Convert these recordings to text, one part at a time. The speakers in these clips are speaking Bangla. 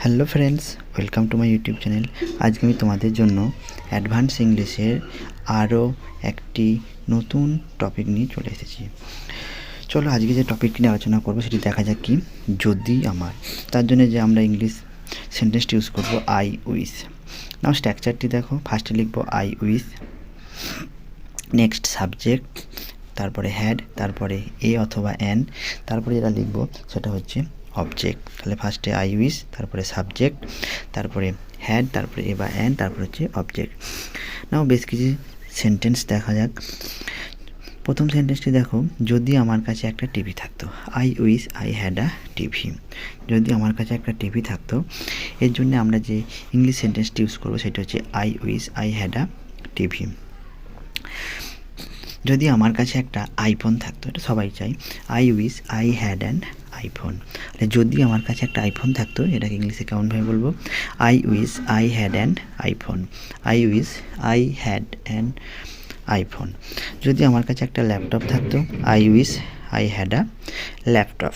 Hello friends, welcome to my YouTube channel. আজকে আমি তোমাদের জন্য অ্যাডভান্স ইংলিশের আরও একটি নতুন টপিক নিয়ে চলে এসেছি। চলো আজকে যে টপিকটি নিয়ে আলোচনা করবো সেটি দেখা যাক কি যদি আমার। তার জন্য যে আমরা ইংলিশ সেন্টেন্সটি ইউজ করবো আই উইশ। নাও স্ট্রাকচারটি দেখো, ফার্স্টে লিখবো আই উইশ, নেক্সট সাবজেক্ট, তারপরে হ্যাড, তারপরে এ অথবা অ্যান, তারপরে যেটা লিখবো সেটা হচ্ছে অবজেক্ট। তাহলে ফার্স্টে আই উইশ, তারপরে সাবজেক্ট, তারপরে হ্যাড, তারপরে এ বা অ্যান, তারপরে হচ্ছে অবজেক্ট। নাও বেশ কিছু সেন্টেন্স দেখা যাক। প্রথম সেন্টেন্সটি দেখো, যদি আমার কাছে একটা টিভি থাকতো। I wish I had a TV. যদি আমার কাছে একটা টিভি থাকতো, এর জন্য আমরা যে ইংলিশ সেন্টেন্সটি ইউজ করবো সেটা হচ্ছে I wish I had a TV. যদি আমার কাছে একটা আইফোন থাকতো, এটা সবাই চাই, I wish I had an iPhone. যদি আমার কাছে একটা আইফোন থাকতো, এটাকে ইংলিশে কেমনভাবে বলবো? I wish I had an iPhone. I wish I had an iPhone. যদি আমার কাছে একটা ল্যাপটপ থাকতো, I wish I had a laptop.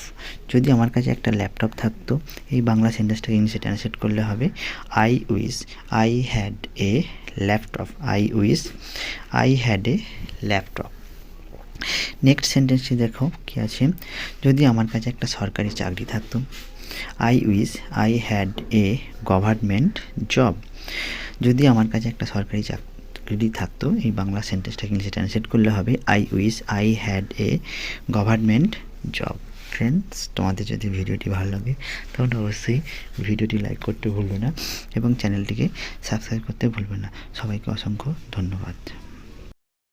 যদি আমার কাছে একটা ল্যাপটপ থাকতো, এই বাংলা সেন্টেন্সটাকে ইংলিশে ট্রান্সলেট করলে হবে I wish I had a laptop. I wish I had a laptop. Next সেন্টেন্সটি দেখো কি আছে, যদি আমার কাছে একটা সরকারি চাকরি থাকতো। I wish I had a government job. যদি আমার কাছে একটা সরকারি চাকরি থাকতো, এই বাংলা সেন্টেন্সটাকে ইংলিশে ট্রান্সলেট করলে হবে I wish I had a government job. Friends, তোমাদের যদি ভিডিওটি ভালো লাগে তাহলে অবশ্যই ভিডিওটি লাইক করতে ভুলবে না এবং চ্যানেলটিকে সাবস্ক্রাইব করতে ভুলবে না। সবাইকে অসংখ্য ধন্যবাদ।